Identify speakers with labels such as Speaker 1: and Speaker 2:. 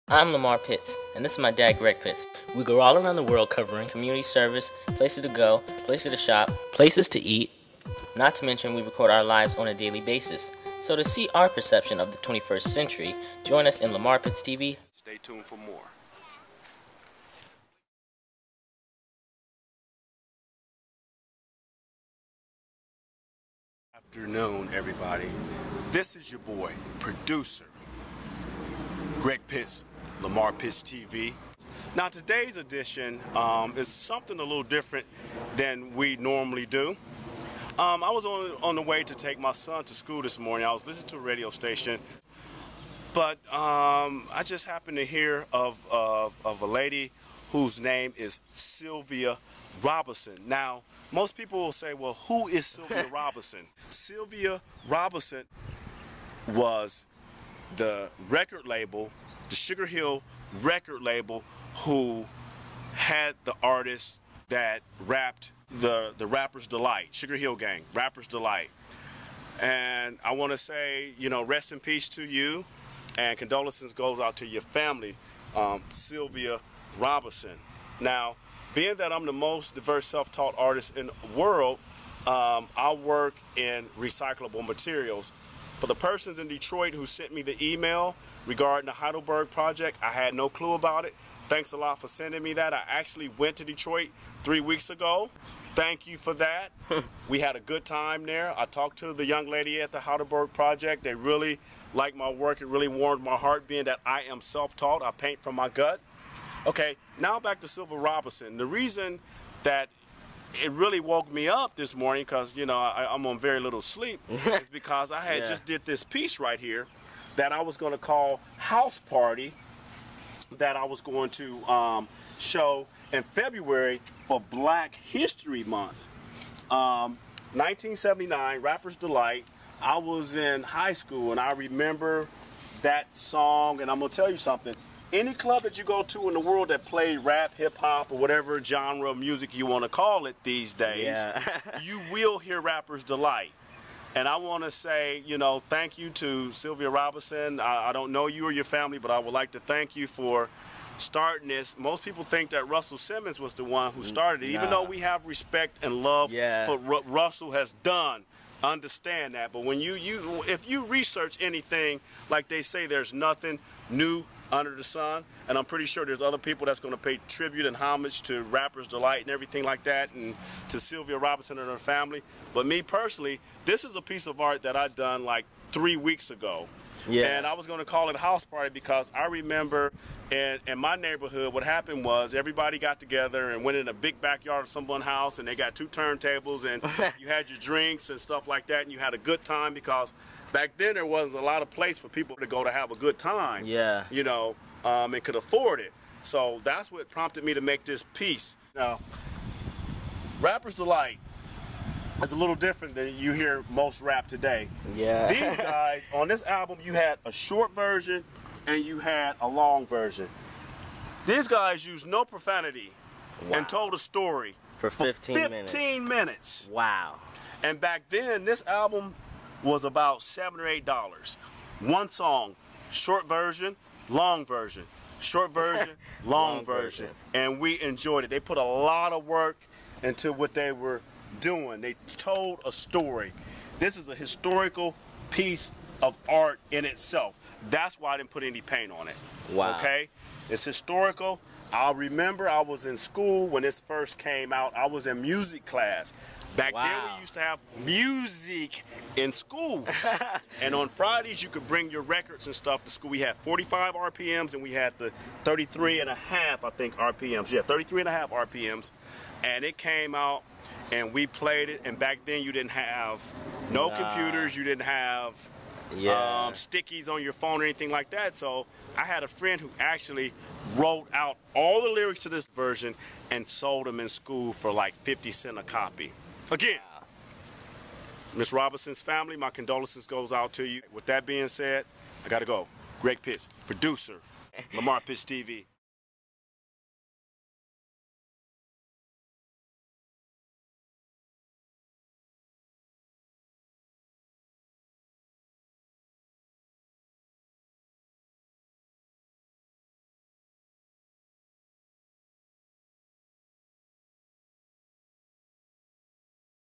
Speaker 1: I'm Lamar Pitts, and this is my dad, Greg Pitts. We go all around the world covering community service, places to go, places to shop, places to eat. Not to mention, we record our lives on a daily basis. So to see our perception of the 21st century, join us in Lamar Pitts TV.
Speaker 2: Stay tuned for more. Afternoon, everybody. This is your boy, producer, Greg Pitts, Lamar Pitts TV. Now, today's edition is something a little different than we normally do. I was on the way to take my son to school this morning. I was listening to a radio station, but I just happened to hear of a lady whose name is Sylvia Robinson. Now, most people will say, well, who is Sylvia Robinson? Sylvia Robinson was the record label, the Sugar Hill record label, who had the artists that rapped the Rapper's Delight, Sugar Hill Gang, Rapper's Delight. And I want to say, you know, rest in peace to you, and condolences goes out to your family, Sylvia Robinson. Now, being that I'm the most diverse self-taught artist in the world, I work in recyclable materials. For the persons in Detroit who sent me the email regarding the Heidelberg project, I had no clue about it. Thanks a lot for sending me that. I actually went to Detroit 3 weeks ago. Thank you for that. We had a good time there. I talked to the young lady at the Heidelberg project. They really liked my work. It really warmed my heart, being that I am self-taught. I paint from my gut. Okay, now back to Sylvia Robinson. The reason that it really woke me up this morning, because, you know, I'm on very little sleep, is because I had just did this piece right here that I was going to call House Party, that I was going to show in February for Black History Month. 1979, Rapper's Delight. I was in high school, and I remember that song, and I'm going to tell you something. Any club that you go to in the world that play rap, hip-hop, or whatever genre of music you want to call it these days, you will hear Rapper's Delight. And I want to say, you know, thank you to Sylvia Robinson. I don't know you or your family, but I would like to thank you for starting this. Most people think that Russell Simmons was the one who started it, even though we have respect and love for what Russell has done. Understand that. But when if you research anything, like they say, there's nothing new under the sun, and I'm pretty sure there's other people that's going to pay tribute and homage to Rapper's Delight and everything like that, and to Sylvia Robinson and her family. But me personally, this is a piece of art that I done like 3 weeks ago. And I was going to call it House Party because I remember in my neighborhood what happened was everybody got together and went in a big backyard of someone's house, and they got 2 turntables, and you had your drinks and stuff like that, and you had a good time, because back then there wasn't a lot of place for people to go to have a good time, you know, and could afford it. So that's what prompted me to make this piece. Now, Rapper's Delight is a little different than you hear most rap today. These guys, on this album, you had a short version and you had a long version. These guys used no profanity and told a story
Speaker 1: for 15
Speaker 2: minutes.
Speaker 1: Wow.
Speaker 2: And back then, this album was about $7 or $8. One song, short version, long version, short version, long version. And we enjoyed it. They put a lot of work into what they were doing. They told a story. This is a historical piece of art in itself. That's why I didn't put any paint on it. Okay? It's historical. I remember I was in school when this first came out. I was in music class. Back then we used to have music in schools. And on Fridays you could bring your records and stuff to school. We had 45 RPMs and we had the 33 and a half, I think, RPMs. Yeah, 33 and a half RPMs. And it came out and we played it, and back then you didn't have no computers, you didn't have stickies on your phone or anything like that. So I had a friend who actually wrote out all the lyrics to this version and sold them in school for like 50 cents a copy. Again, Miss Robinson's family, my condolences goes out to you. With that being said, I gotta go. Greg Pitts, producer, Lamar Pitts TV.